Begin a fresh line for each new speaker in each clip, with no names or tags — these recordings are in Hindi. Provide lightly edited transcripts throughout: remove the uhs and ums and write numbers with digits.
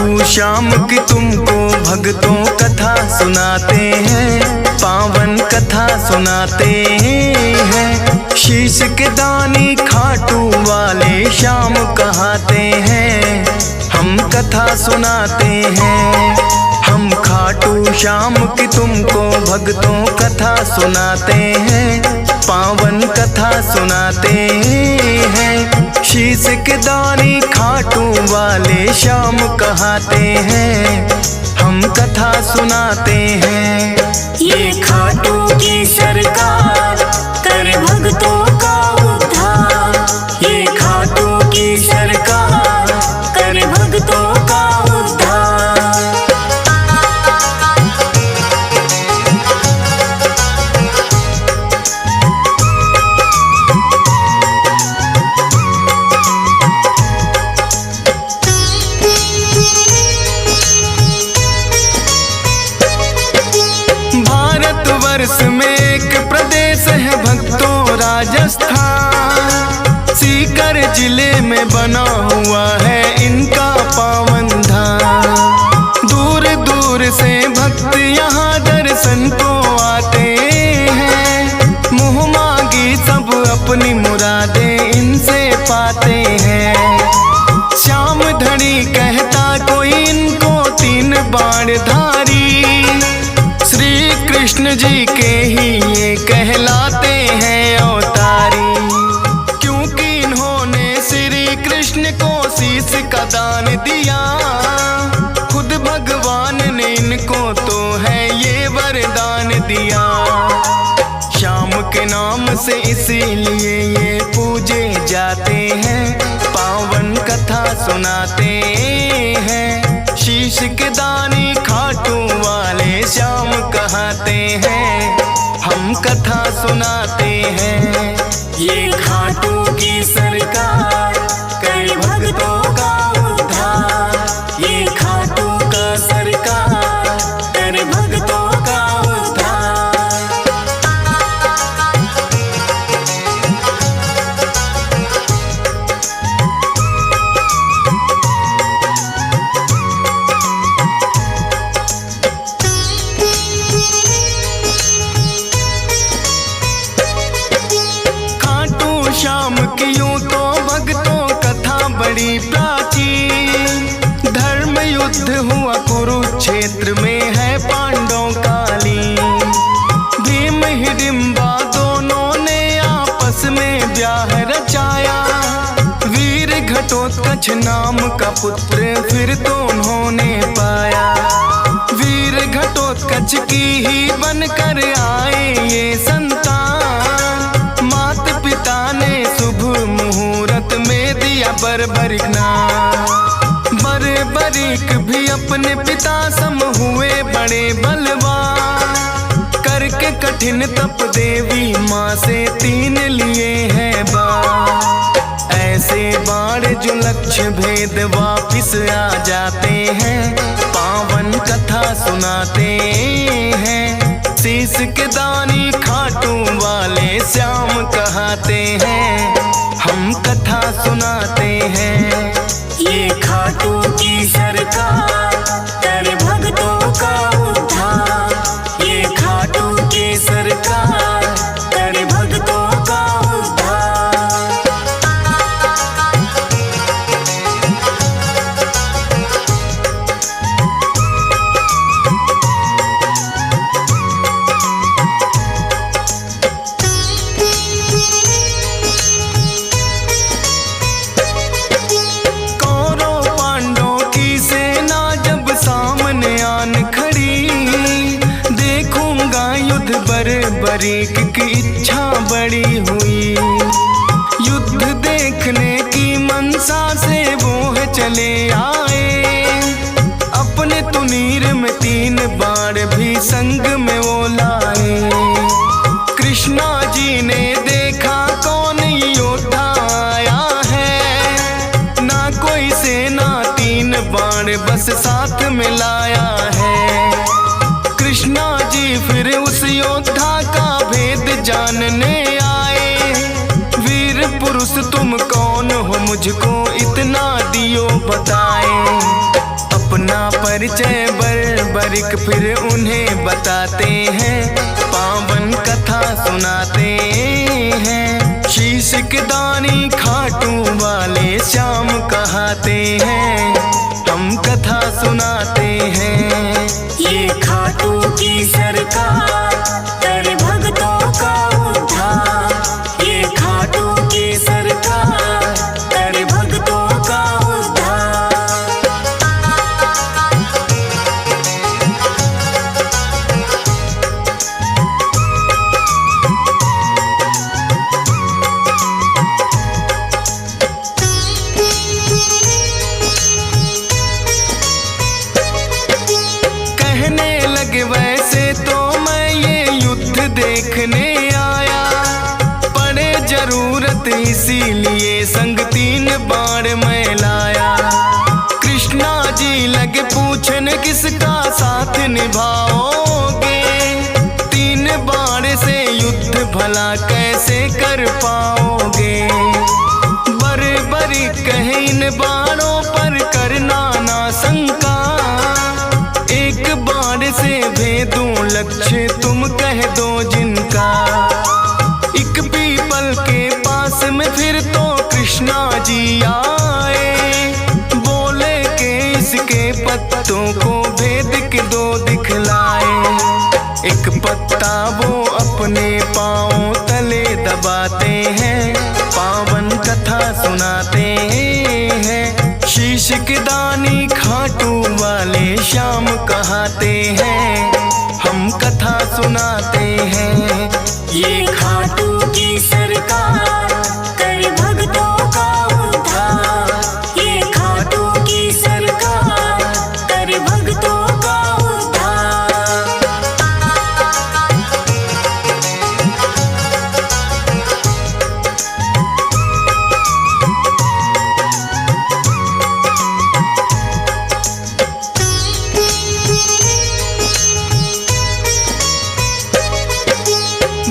खाटू श्याम की तुमको भक्तों कथा सुनाते हैं, पावन कथा सुनाते हैं। शीश के दानी खाटू वाले श्याम कहाते हैं, हम कथा सुनाते हैं। हम खाटू श्याम की तुमको भक्तों कथा सुनाते हैं, पावन कथा सुनाते हैं। शीश के दानी खाटू वाले श्याम कहाते हैं, हम कथा सुनाते हैं।
ये खाटू की सरकार कर भक्तों का उद्धार, ये खाटू की सरकार कर भक्तों का उद्धार।
भारतवर्ष में एक प्रदेश है भक्तों राजस्थान, सीकर जिले में बना हुआ है इनका पावन धाम। दूर दूर से भक्त यहाँ दर्शन को आते हैं, मुँह मांगी सब अपनी मुरादें इनसे पाते हैं। श्याम धनी कहता कोई इनको तीन बाणधारी, श्री कृष्ण जी के ही ये कहलाते हैं अवतारी। क्योंकि इन्होंने श्री कृष्ण को शीश का दान दिया, खुद भगवान ने इनको तो है ये वरदान दिया। श्याम के नाम से इसीलिए ये पूजे जाते हैं, पावन कथा सुनाते हैं। शीश के दानी खाटू वाले श्याम कहाते हैं, हम कथा सुनाते हैं।
ये खाटू की सरकार कर भक्तों का उद्धार, ये खाटू का सरकार कर भक्तों का उद्धार।
श्याम की यूं तो भक्तों कथा बड़ी प्राचीन, धर्म युद्ध हुआ कुरुक्षेत्र में है पांडवों कालीन। भीम हिडिंबा दोनों ने आपस में ब्याह रचाया, वीर घटोत्कच नाम का पुत्र फिर तो उन्होंने पाया। वीर घटोत्कच की ही बनकर आए ये संतान, माता पिता ने शुभ मुहूर्त में दिया बर्बरिक नाम। बर्बरिक भी अपने पिता सम हुए बड़े बलवान, करके कठिन तप देवी माँ से 3 लिए हैं बाण। ऐसे बाण जो लक्ष्य भेद वापिस आ जाते हैं, पावन कथा सुनाते हैं। शीश के दानी खाटू वाले श्याम कहाते हैं, हम कथा सुनाते हैं।
ये खाटू की सरकार कर भक्तों का उद्धार, ये खाटू की सरकार कर भक्तों का उद्धार।
बर्बरिक की इच्छा बड़ी हुई, युद्ध देखने की मनसा से वो है चले आए। अपने तुनीर में 3 बाण भी संग में वो लाए। कृष्णा जी ने देखा कौन योद्धा आया है, ना कोई सेना 3 बाण बस साथ में लाया है। कृष्णा जी फिर उस योद्धा का भेद जानने आए। वीर पुरुष तुम कौन हो, मुझको इतना दियो बताए। अपने परिचय बर्बरिक फिर उन्हें बताते हैं, पावन कथा सुनाते हैं। शीश के दानी खाटू वाले श्याम कहाते हैं, हम कथा सुनाते हैं।
ये खाटू की सरकार कर भक्तों का उद्धार। ये खाटू की सरकार कर भक्तों का उद्धार।
वैसे तो मैं ये युद्ध देखने आया, पड़े जरूरत इसीलिए संग 3 बाण मैं लाया। कृष्णा जी लगे पूछने किसका साथ निभाओगे, 3 बाण से युद्ध भला कैसे कर पाओगे। बर्बरी कहे इन बाणों पर करना ना शंका, एक बाण से भेदूं लक्ष्य तुम कह दो जिनका। एक पीपल के पास में फिर तो कृष्णा जी आए, बोले के इसके पत्तों को भेद के 2 दिखलाए। एक पत्ता वो अपने पांव तले दबाते हैं, पावन कथा सुनाते हैं। शीश के दानी खाटू वाले श्याम कहाते हैं, हम कथा सुनाते हैं।
ये खाटू की सरकार कर भक्तों का उद्धार। ये खाटू की सरकार कर भक्तों का उद्धार।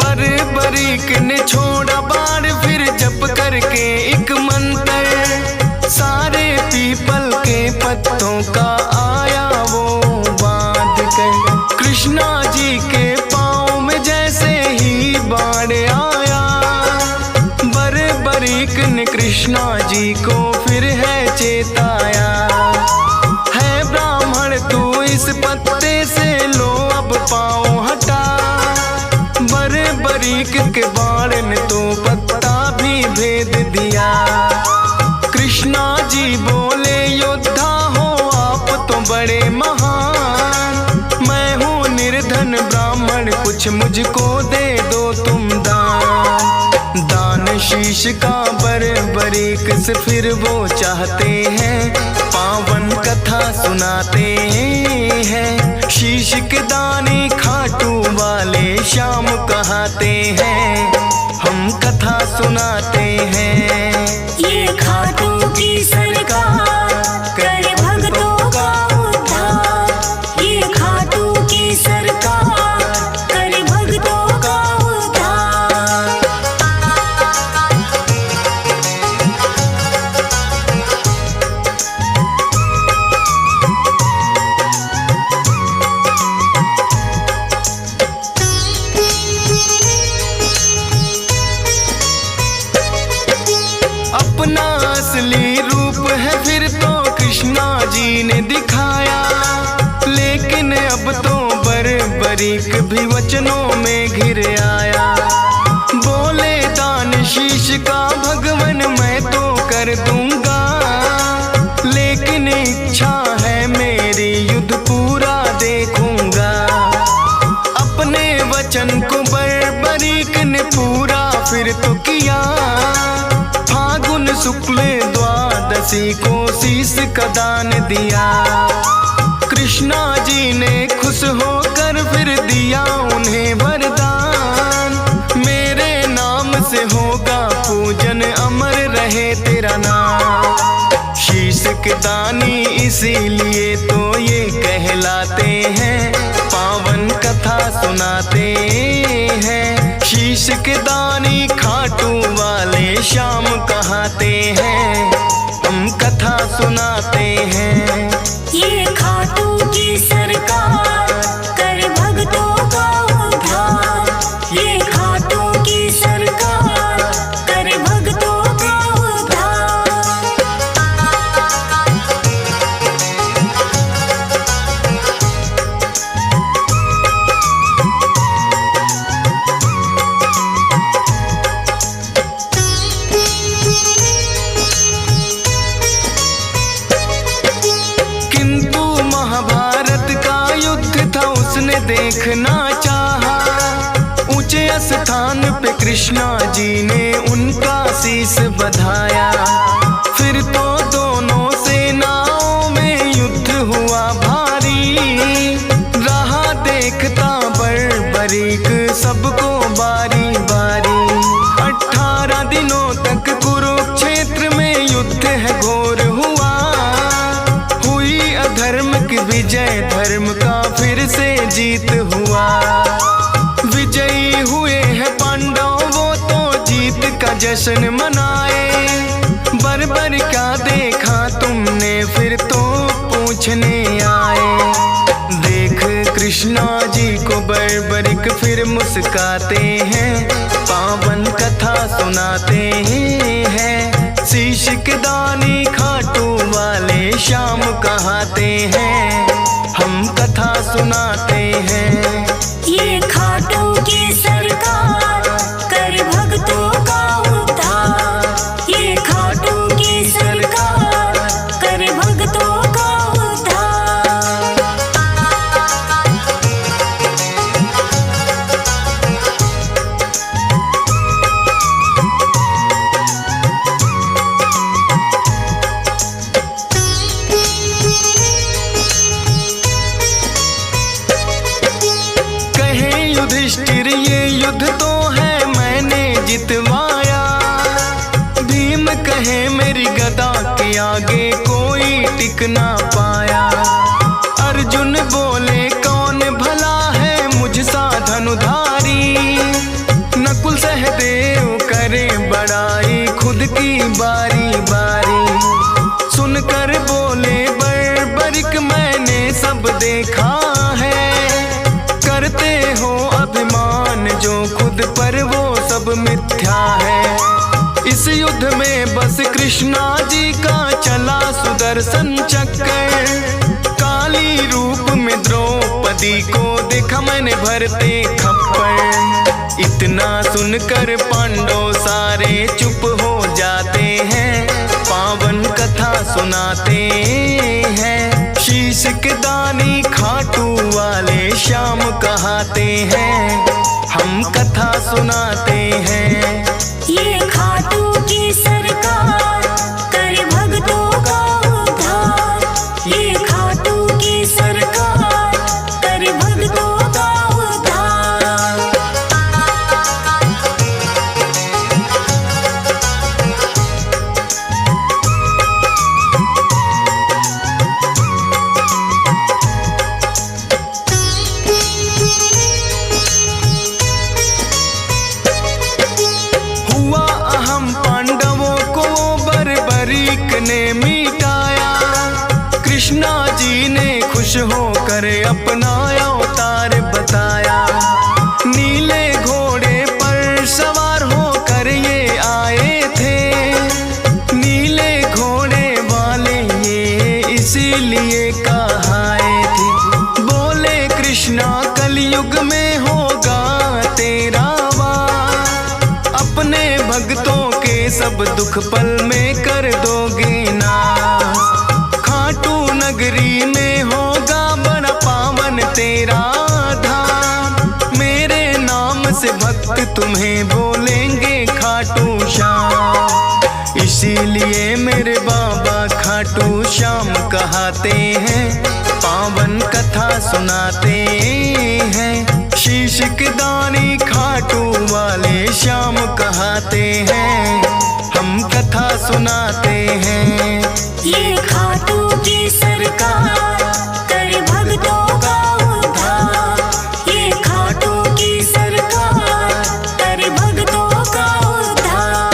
बर्बरिक ने छोड़ा बाण फिर जप करके एक मंत्र, सारे पीपल के पत्तों का आया वो बांध कर। कृष्णा जी के पाँव में जैसे ही बाण आया, बर्बरिक ने कृष्णा जी को फिर है चेताया। है ब्राह्मण तू इस पत्ते से लो अब पाँव हटा, बर्बरिक के बाण ने तो पत्ता भी भेद दिया। कृष्णा जी बोले योद्धा हो आप तो बड़े महान, मैं हूँ निर्धन ब्राह्मण कुछ मुझको दे दो तुम दान। दान शीश का बर्बरिक से फिर वो चाहते हैं, पावन कथा सुनाते हैं। शीश के दानी खाटू वाले श्याम कहाते हैं, हम कथा सुनाते हैं।
ये खाटू की सरकार कर भक्तों का उद्धार। ये खाटू की सरकार कर भक्तों का उद्धार।
अपना असली रूप है फिर तो कृष्णा जी ने दिखाया, लेकिन अब तो बर्बरिक भी वचनों में घिर आया। बोले दान शीश का भगवन मैं तो कर दूंगा, लेकिन इच्छा है मेरी युद्ध पूरा देखूंगा। अपने वचन को बर्बरिक ने पूरा फिर तो किया, फागुन शुक्ल द्वादशी को शीश का दान दिया। कृष्णा जी ने खुश होकर फिर दिया उन्हें वरदान, मेरे नाम से होगा पूजन अमर रहे तेरा नाम। शीश के दानी इसीलिए तो ये कहलाते हैं, पावन कथा सुनाते हैं। शीश के दानी खाटू वाले श्याम कहाते हैं, हम कथा सुनाते हैं।
ये खाटू
स्थान पे कृष्णा जी ने उनका शीश बधाया। फिर तो दोनों सेनाओं में युद्ध हुआ भारी। रहा देखता बर्बरीक सबको बारी बारी। 18 दिनों तक कुरुक्षेत्र में युद्ध है घोर हुआ। हुई अधर्म की विजय, धर्म का फिर से जीत हुआ। विजयी हुए हैं पांडव, वो तो जीत का जश्न मनाए। बर्बर क्या देखा तुमने, फिर तो पूछने आए। देख कृष्णा जी को बर्बरिक फिर मुस्काते हैं। पावन कथा सुनाते हैं। शीश के दानी खाटू वाले श्याम कहाते हैं। हम कथा सुनाते हैं।
ये खाटू की सरकार कर भक्तों का उद्धार। ये खाटू की सरकार कर भक्तों का उद्धार।
युधिष्ठिर ये युद्ध तो है मैंने जितवाया। भीम कहे मेरी गदा के आगे कोई टिक ना पाया। अर्जुन बोले कौन भला है मुझसा धनुधारी। नकुल सहदेव करे बड़ाई खुद की बारी बारी। सुनकर बोले बर्बरिक मैंने सब देखा है। करते हो अभिमान जो खुद पर वो सब मिथ्या है। इस युद्ध में बस कृष्णा जी का चला सुदर्शन चक्कर। काली रूप में द्रौपदी को देखा मैंने भरते खप्पर। इतना सुनकर पांडव सारे चुप हो जाते हैं। पावन कथा सुनाते हैं। शीश के दानी खाटू वाले श्याम कहाते हैं। हम कथा सुनाते हैं।
ये खाटू की सरकार कर भक्तों का उद्धार। ये खाटू की सरकार कर भक्तों का उद्धार।
ने मिटाया। कृष्णा जी ने खुश होकर अपना अवतार बताया। नीले घोड़े पर सवार होकर ये आए थे। नीले घोड़े वाले ये इसीलिए कहाए थे। बोले कृष्णा कलयुग में होगा तेरा वार। अपने भक्तों के सब दुख पल में कर दोगे नाश। खाटू नगरी में होगा बड़ा पावन तेरा धाम। मेरे नाम से भक्त तुम्हें बोलेंगे खाटू श्याम। इसीलिए मेरे बाबा खाटू श्याम कहाते हैं। पावन कथा सुनाते हैं। शीश के दानी खाटू वाले श्याम कहाते हैं। हम कथा सुनाते हैं।
ये खाटू की सरकार कर भक्तों का उद्धार। ये खाटू की सरकार कर भक्तों का उद्धार।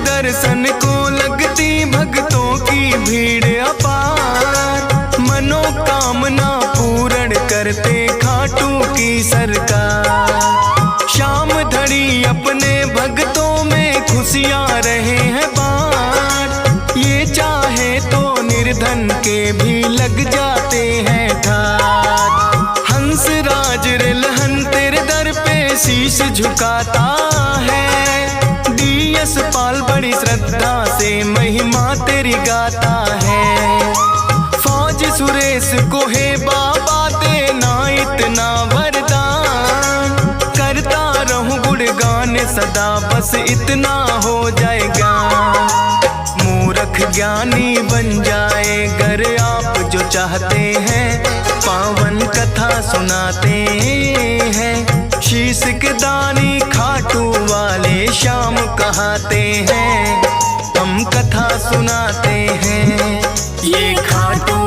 दर्शन को लगती भक्तों की भीड़ अपार। मनोकामना पूर्ण करते खाटू की सरकार। शाम धड़ी अपने भक्तों में खुशियाँ रहे हैं बाँट। ये चाहे तो निर्धन के भी लग जाते हैं ठाट। हंस शीश झुकाता है। डीएस पाल बड़ी श्रद्धा से महिमा तेरी गाता है। फौज सुरेश को है बाबा देना इतना वरदान, करता रहूं गुणगान सदा बस इतना हो जाएगा। मूर्ख ज्ञानी बन जाए गर आप जो चाहते हैं, पावन कथा सुनाते हैं। शीश के दानी खाटू वाले श्याम कहाते हैं, हम कथा सुनाते हैं।
ये खाटू